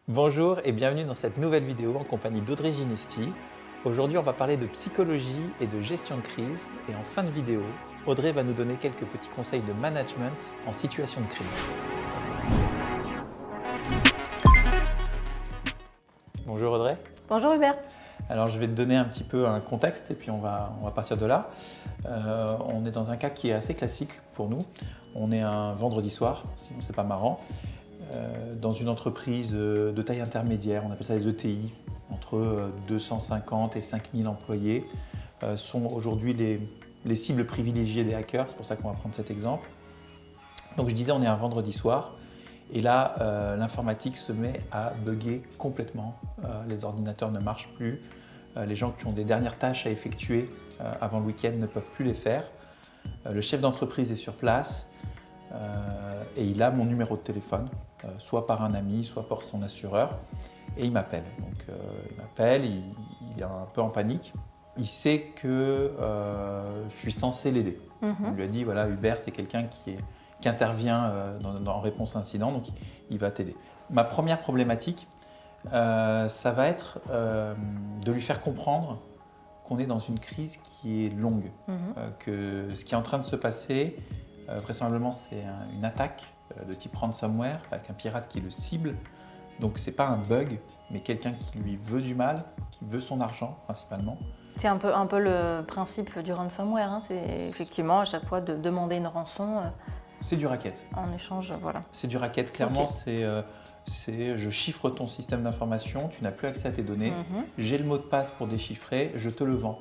Bonjour et bienvenue dans cette nouvelle vidéo en compagnie d'Audrey Ginesti. Aujourd'hui, on va parler de psychologie et de gestion de crise. Et en fin de vidéo, Audrey va nous donner quelques petits conseils de management en situation de crise. Bonjour Audrey. Bonjour Hubert. Alors je vais te donner un petit peu un contexte et puis on va partir de là. On est dans un cas qui est assez classique pour nous. On est un vendredi soir, sinon c'est pas marrant. Dans une entreprise de taille intermédiaire, on appelle ça les ETI, entre 250 et 5000 employés, sont aujourd'hui les cibles privilégiées des hackers, c'est pour ça qu'on va prendre cet exemple. Donc je disais, on est un vendredi soir, et là l'informatique se met à bugger complètement, les ordinateurs ne marchent plus, les gens qui ont des dernières tâches à effectuer avant le week-end ne peuvent plus les faire, le chef d'entreprise est sur place, et il a mon numéro de téléphone, soit par un ami, soit par son assureur, et il m'appelle. Donc il m'appelle, il est un peu en panique. Il sait que je suis censé l'aider. On lui a dit, voilà, Hubert, c'est quelqu'un qui intervient en réponse à un incident, donc il va t'aider. Ma première problématique, ça va être de lui faire comprendre qu'on est dans une crise qui est longue, que ce qui est en train de se passer, vraisemblablement, c'est une attaque de type ransomware avec un pirate qui le cible. Donc, ce n'est pas un bug, mais quelqu'un qui lui veut du mal, qui veut son argent principalement. C'est un peu le principe du ransomware, hein. C'est effectivement à chaque fois de demander une rançon C'est du racket. en échange, voilà. C'est du racket, clairement, Okay. c'est je chiffre ton système d'information, tu n'as plus accès à tes données, j'ai le mot de passe pour déchiffrer, je te le vends.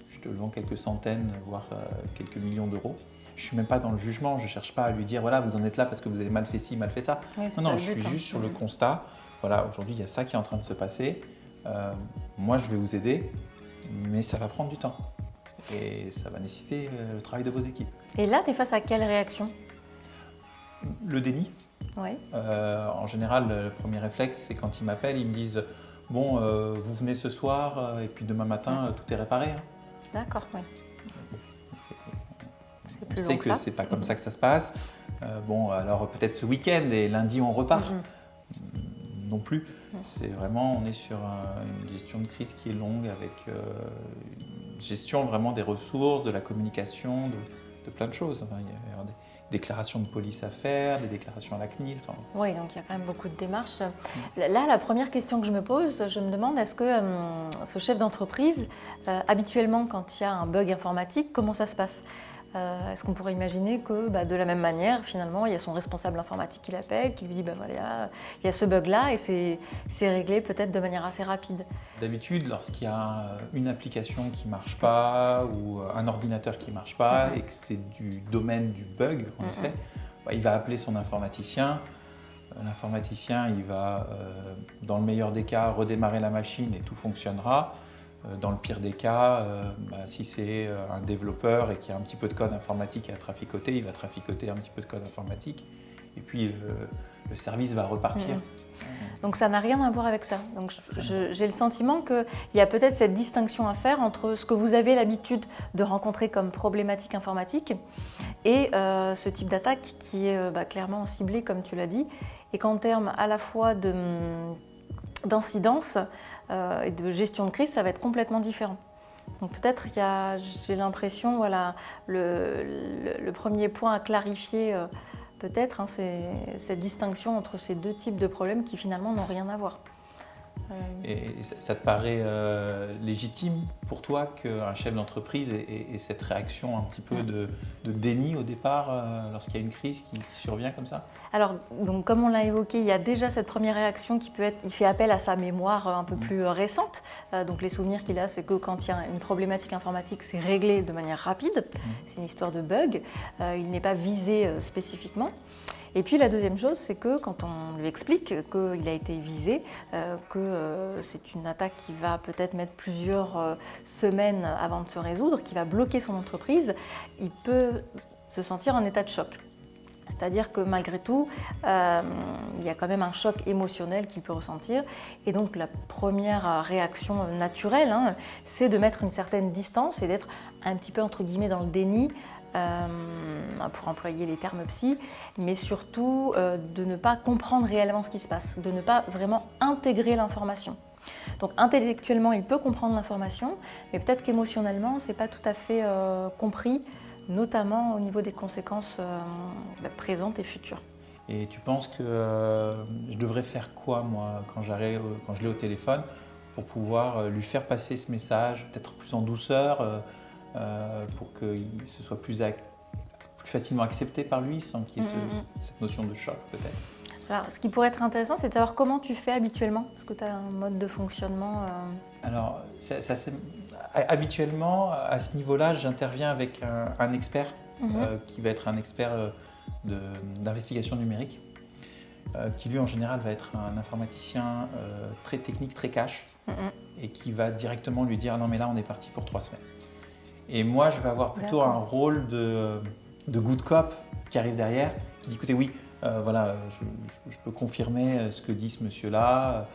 Je te le vends quelques centaines, voire quelques millions d'euros. Je ne suis même pas dans le jugement, je ne cherche pas à lui dire voilà, vous en êtes là parce que vous avez mal fait ci, mal fait ça. Oui, Non, je suis juste sur le constat. Voilà, aujourd'hui, il y a ça qui est en train de se passer. Moi, je vais vous aider, mais ça va prendre du temps. Et ça va nécessiter le travail de vos équipes. Et là, tu es face à quelle réaction? Le déni. Oui. En général, le premier réflexe, c'est quand ils m'appellent, ils me disent bon, vous venez ce soir et puis demain matin, tout est réparé. Hein. D'accord, oui. On sait que c'est pas comme ça que ça se passe. Bon, alors peut-être ce week-end et lundi on repart. Non plus. C'est vraiment, on est sur une gestion de crise qui est longue avec une gestion vraiment des ressources, de la communication, de plein de choses. Enfin, il y a des déclarations de police à faire, des déclarations à la CNIL. Enfin, Oui, donc il y a quand même beaucoup de démarches. Là, la première question que je me pose, je me demande, est-ce que ce chef d'entreprise, habituellement, quand il y a un bug informatique, comment ça se passe? Est-ce qu'on pourrait imaginer que de la même manière, finalement, il y a son responsable informatique qui l'appelle, qui lui dit voilà, il y a ce bug-là et c'est réglé peut-être de manière assez rapide. D'habitude, lorsqu'il y a une application qui ne marche pas ou un ordinateur qui ne marche pas et que c'est du domaine du bug, en effet, il va appeler son informaticien. L'informaticien, il va, dans le meilleur des cas, redémarrer la machine et tout fonctionnera. Dans le pire des cas, si c'est un développeur et qu'il y a un petit peu de code informatique à traficoter, il va traficoter un petit peu de code informatique et puis le service va repartir. Donc ça n'a rien à voir avec ça. Donc j'ai le sentiment qu'il y a peut-être cette distinction à faire entre ce que vous avez l'habitude de rencontrer comme problématique informatique et ce type d'attaque qui est clairement ciblé, comme tu l'as dit, et qu'en termes à la fois d'incidence et de gestion de crise, ça va être complètement différent. Donc peut-être j'ai l'impression, voilà, le premier point à clarifier peut-être, hein, c'est cette distinction entre ces deux types de problèmes qui finalement n'ont rien à voir. Et ça te paraît légitime pour toi qu'un chef d'entreprise ait cette réaction un petit peu de déni au départ lorsqu'il y a une crise qui survient comme ça? Alors, donc, comme on l'a évoqué, il y a déjà cette première réaction qui peut être, il fait appel à sa mémoire un peu plus récente. Donc les souvenirs qu'il a, c'est que quand il y a une problématique informatique, c'est réglé de manière rapide. C'est une histoire de bug. Il n'est pas visé spécifiquement. Et puis la deuxième chose, c'est que quand on lui explique qu'il a été visé, que c'est une attaque qui va peut-être mettre plusieurs semaines avant de se résoudre, qui va bloquer son entreprise, il peut se sentir en état de choc. C'est-à-dire que malgré tout, il y a quand même un choc émotionnel qu'il peut ressentir. Et donc la première réaction naturelle, c'est de mettre une certaine distance et d'être un petit peu entre guillemets dans le déni pour employer les termes psy, mais surtout de ne pas comprendre réellement ce qui se passe, de ne pas vraiment intégrer l'information. Donc intellectuellement, il peut comprendre l'information, mais peut-être qu'émotionnellement, ce n'est pas tout à fait compris, notamment au niveau des conséquences présentes et futures. Et tu penses que je devrais faire quoi, moi, quand je l'ai au téléphone, pour pouvoir lui faire passer ce message, peut-être plus en douceur, pour que ce soit plus facilement accepté par lui, sans qu'il y ait cette notion de choc, peut-être? Alors, ce qui pourrait être intéressant, c'est de savoir comment tu fais habituellement. Est-ce que tu as un mode de fonctionnement Alors, habituellement, à ce niveau-là, j'interviens avec un expert qui va être un expert d'investigation numérique, qui lui, en général, va être un informaticien très technique, très cash, et qui va directement lui dire « Non, mais là, on est parti pour 3 semaines ». Et moi, je vais avoir plutôt un rôle de good cop qui arrive derrière, qui dit « Écoutez, oui, voilà, je peux confirmer ce que dit ce monsieur-là,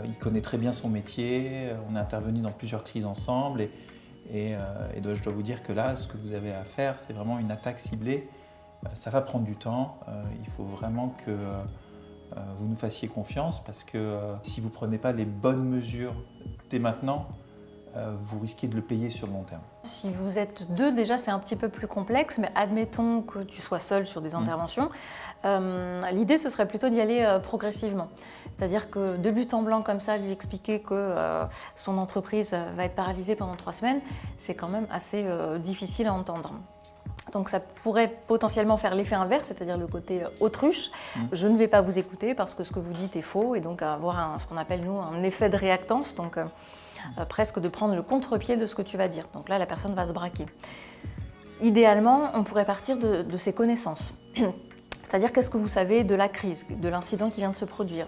il connaît très bien son métier, on est intervenu dans plusieurs crises ensemble et je dois vous dire que là, ce que vous avez à faire, c'est vraiment une attaque ciblée. Ça va prendre du temps, il faut vraiment que vous nous fassiez confiance parce que si vous ne prenez pas les bonnes mesures dès maintenant, vous risquez de le payer sur le long terme. » Si vous êtes 2, déjà, c'est un petit peu plus complexe, mais admettons que tu sois seul sur des interventions. L'idée, ce serait plutôt d'y aller progressivement. C'est-à-dire que de but en blanc, comme ça, lui expliquer que son entreprise va être paralysée pendant 3 semaines, c'est quand même assez difficile à entendre. Donc ça pourrait potentiellement faire l'effet inverse, c'est-à-dire le côté autruche. Je ne vais pas vous écouter parce que ce que vous dites est faux, et donc avoir ce qu'on appelle, nous, un effet de réactance. Donc, presque de prendre le contre-pied de ce que tu vas dire. Donc là, la personne va se braquer. Idéalement, on pourrait partir de ses connaissances. C'est-à-dire, qu'est-ce que vous savez de la crise, de l'incident qui vient de se produire?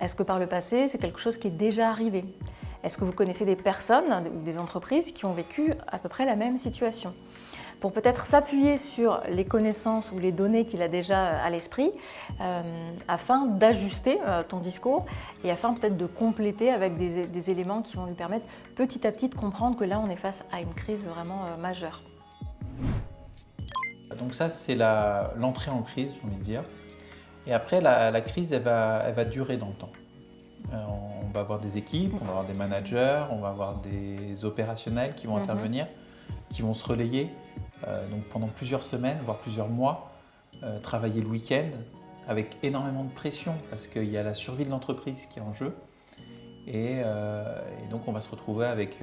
Est-ce que par le passé, c'est quelque chose qui est déjà arrivé? Est-ce que vous connaissez des personnes ou des entreprises qui ont vécu à peu près la même situation? Pour peut-être s'appuyer sur les connaissances ou les données qu'il a déjà à l'esprit, afin d'ajuster ton discours et afin peut-être de compléter avec des éléments qui vont lui permettre petit à petit de comprendre que là on est face à une crise vraiment majeure. Donc ça, c'est l'entrée en crise, j'ai envie de dire. Et après, la crise, elle va durer dans le temps. On va avoir des équipes, on va avoir des managers, on va avoir des opérationnels qui vont intervenir, qui vont se relayer. Donc pendant plusieurs semaines, voire plusieurs mois, travailler le week-end avec énormément de pression parce qu'il y a la survie de l'entreprise qui est en jeu. Et donc on va se retrouver avec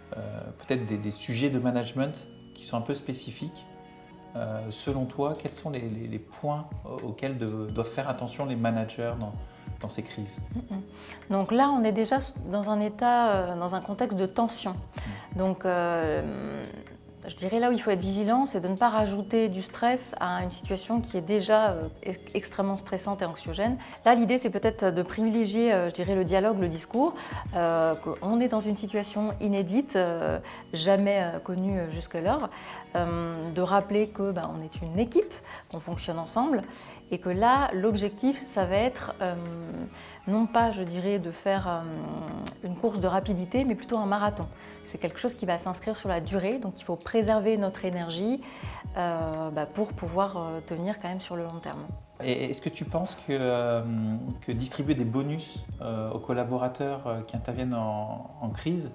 peut-être des sujets de management qui sont un peu spécifiques. Selon toi, quels sont les points auxquels doivent faire attention les managers dans ces crises? Donc là, on est déjà dans un état, dans un contexte de tension. Donc je dirais là où il faut être vigilant, c'est de ne pas rajouter du stress à une situation qui est déjà extrêmement stressante et anxiogène. Là, l'idée, c'est peut-être de privilégier, je dirais, le dialogue, le discours, qu'on est dans une situation inédite, jamais connue jusque-là, de rappeler que on est une équipe, qu'on fonctionne ensemble, et que là, l'objectif, ça va être non pas, je dirais, de faire une course de rapidité, mais plutôt un marathon. C'est quelque chose qui va s'inscrire sur la durée, donc il faut préserver notre énergie pour pouvoir tenir quand même sur le long terme. Et est-ce que tu penses que distribuer des bonus aux collaborateurs qui interviennent en crise,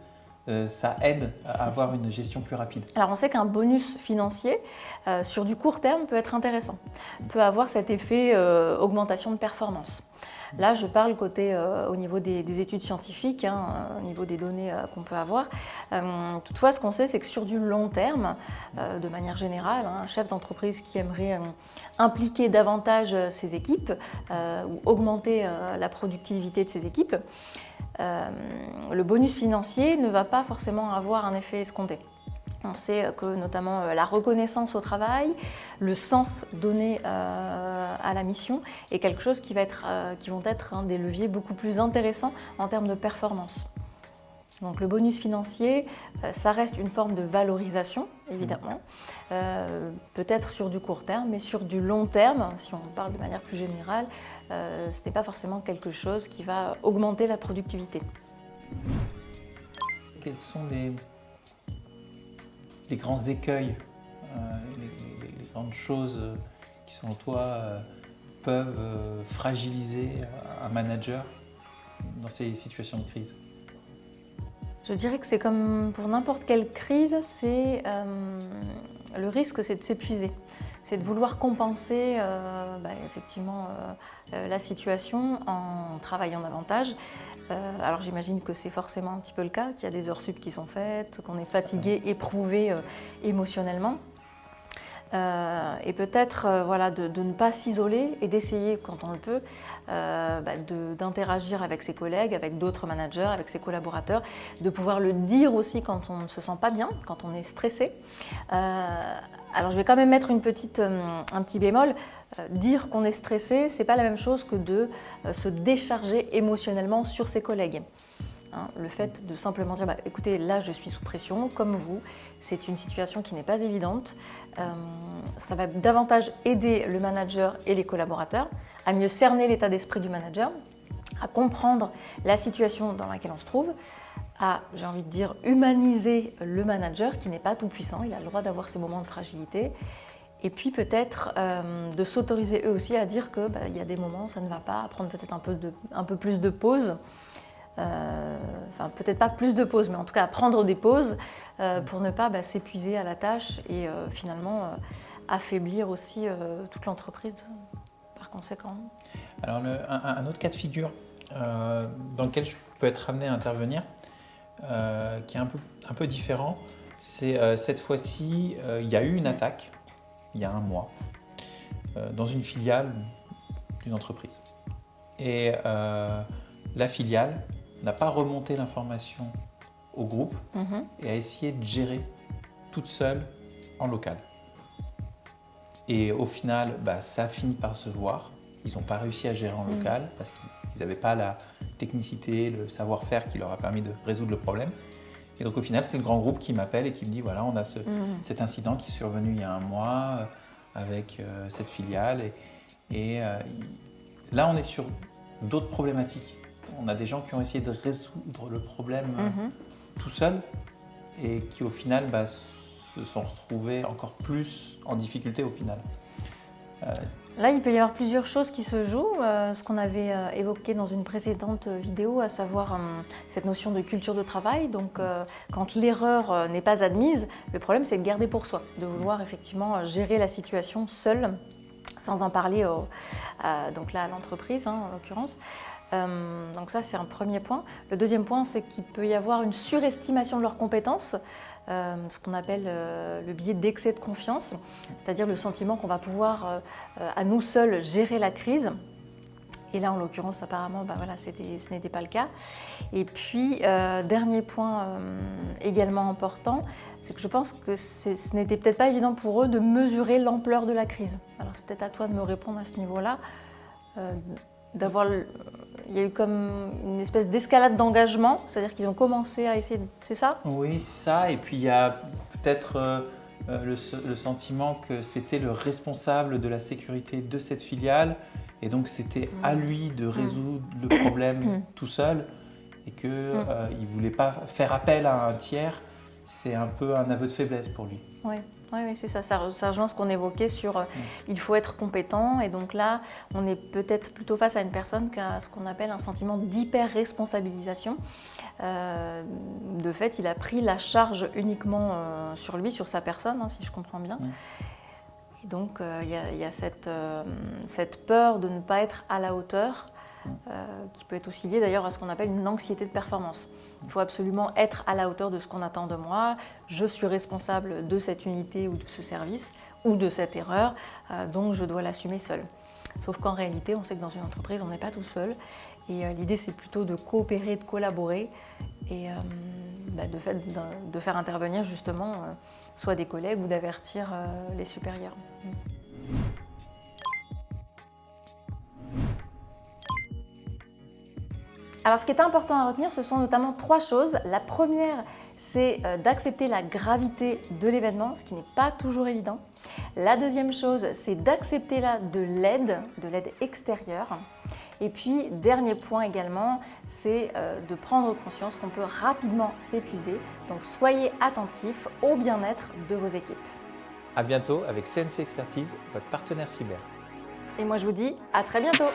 ça aide à avoir une gestion plus rapide? Alors on sait qu'un bonus financier sur du court terme peut être intéressant, peut avoir cet effet augmentation de performance. Là, je parle au niveau des études scientifiques, au niveau des données qu'on peut avoir. Toutefois, ce qu'on sait, c'est que sur du long terme, de manière générale, un chef d'entreprise qui aimerait impliquer davantage ses équipes ou augmenter la productivité de ses équipes, le bonus financier ne va pas forcément avoir un effet escompté. On sait que notamment la reconnaissance au travail, le sens donné à la mission est quelque chose qui vont être des leviers beaucoup plus intéressants en termes de performance. Donc le bonus financier, ça reste une forme de valorisation, évidemment, peut-être sur du court terme, mais sur du long terme, si on parle de manière plus générale, ce n'est pas forcément quelque chose qui va augmenter la productivité. Quels sont les grands écueils les grandes choses qui, selon toi, peuvent fragiliser un manager dans ces situations de crise? Je dirais que c'est comme pour n'importe quelle crise, le risque, c'est de s'épuiser. C'est de vouloir compenser effectivement la situation en travaillant davantage. Alors j'imagine que c'est forcément un petit peu le cas, qu'il y a des heures sup qui sont faites, qu'on est fatigué, éprouvé émotionnellement. Et peut-être de ne pas s'isoler et d'essayer, quand on le peut, d'interagir avec ses collègues, avec d'autres managers, avec ses collaborateurs, de pouvoir le dire aussi quand on ne se sent pas bien, quand on est stressé. Alors je vais quand même mettre un petit bémol. Dire qu'on est stressé, c'est pas la même chose que de se décharger émotionnellement sur ses collègues. Le fait de simplement dire écoutez, là je suis sous pression, comme vous, c'est une situation qui n'est pas évidente. Ça va davantage aider le manager et les collaborateurs à mieux cerner l'état d'esprit du manager, à comprendre la situation dans laquelle on se trouve, à, j'ai envie de dire, humaniser le manager qui n'est pas tout puissant, il a le droit d'avoir ses moments de fragilité. Et puis peut-être de s'autoriser eux aussi à dire qu'il y a des moments où ça ne va pas, à prendre peut-être un peu plus de pause. Peut-être pas plus de pauses, mais en tout cas à prendre des pauses pour ne pas s'épuiser à la tâche et finalement affaiblir aussi toute l'entreprise par conséquent. Alors un autre cas de figure dans lequel je peux être amené à intervenir, qui est un peu différent, c'est cette fois-ci, il y a eu une attaque, il y a un mois, dans une filiale d'une entreprise. Et la filiale n'a pas remonté l'information au groupe et a essayé de gérer toute seule en local. Et au final, ça a fini par se voir. Ils n'ont pas réussi à gérer en local parce qu'ils n'avaient pas la technicité, le savoir-faire qui leur a permis de résoudre le problème. Et donc au final, c'est le grand groupe qui m'appelle et qui me dit voilà, on a cet incident qui est survenu il y a un mois avec cette filiale. Et là, on est sur d'autres problématiques. On a des gens qui ont essayé de résoudre le problème tout seuls et qui au final se sont retrouvés encore plus en difficulté au final. Là, il peut y avoir plusieurs choses qui se jouent. Ce qu'on avait évoqué dans une précédente vidéo, à savoir cette notion de culture de travail. Donc, quand l'erreur n'est pas admise, le problème, c'est de garder pour soi, de vouloir effectivement gérer la situation seule, sans en parler donc là, à l'entreprise, en l'occurrence. Donc ça, c'est un premier point. Le deuxième point, c'est qu'il peut y avoir une surestimation de leurs compétences, ce qu'on appelle le biais d'excès de confiance, c'est-à-dire le sentiment qu'on va pouvoir à nous seuls gérer la crise. Et là, en l'occurrence, apparemment, ce n'était pas le cas. Et puis, dernier point également important, c'est que je pense que ce n'était peut-être pas évident pour eux de mesurer l'ampleur de la crise. Alors, c'est peut-être à toi de me répondre à ce niveau-là. Il y a eu comme une espèce d'escalade d'engagement, c'est-à-dire qu'ils ont commencé à essayer, c'est ça ? Oui, c'est ça. Et puis il y a peut-être le sentiment que c'était le responsable de la sécurité de cette filiale, et donc c'était à lui de résoudre le problème tout seul, et qu'il ne voulait pas faire appel à un tiers. C'est un peu un aveu de faiblesse pour lui. Oui, c'est ça. Ça rejoint ce qu'on évoquait sur il faut être compétent. Et donc là, on est peut-être plutôt face à une personne qui a ce qu'on appelle un sentiment d'hyper-responsabilisation. De fait, il a pris la charge uniquement sur lui, sur sa personne, si je comprends bien. Et donc, il y a cette peur de ne pas être à la hauteur, qui peut être aussi liée d'ailleurs à ce qu'on appelle une anxiété de performance. Il faut absolument être à la hauteur de ce qu'on attend de moi. Je suis responsable de cette unité ou de ce service ou de cette erreur, donc je dois l'assumer seul. Sauf qu'en réalité, on sait que dans une entreprise, on n'est pas tout seul. Et l'idée, c'est plutôt de coopérer, de collaborer et de faire intervenir justement soit des collègues ou d'avertir les supérieurs. Alors, ce qui est important à retenir, ce sont notamment 3 choses. La première, c'est d'accepter la gravité de l'événement, ce qui n'est pas toujours évident. La deuxième chose, c'est d'accepter de l'aide extérieure. Et puis, dernier point également, c'est de prendre conscience qu'on peut rapidement s'épuiser. Donc, soyez attentifs au bien-être de vos équipes. À bientôt avec CNC Expertise, votre partenaire cyber. Et moi je vous dis à très bientôt.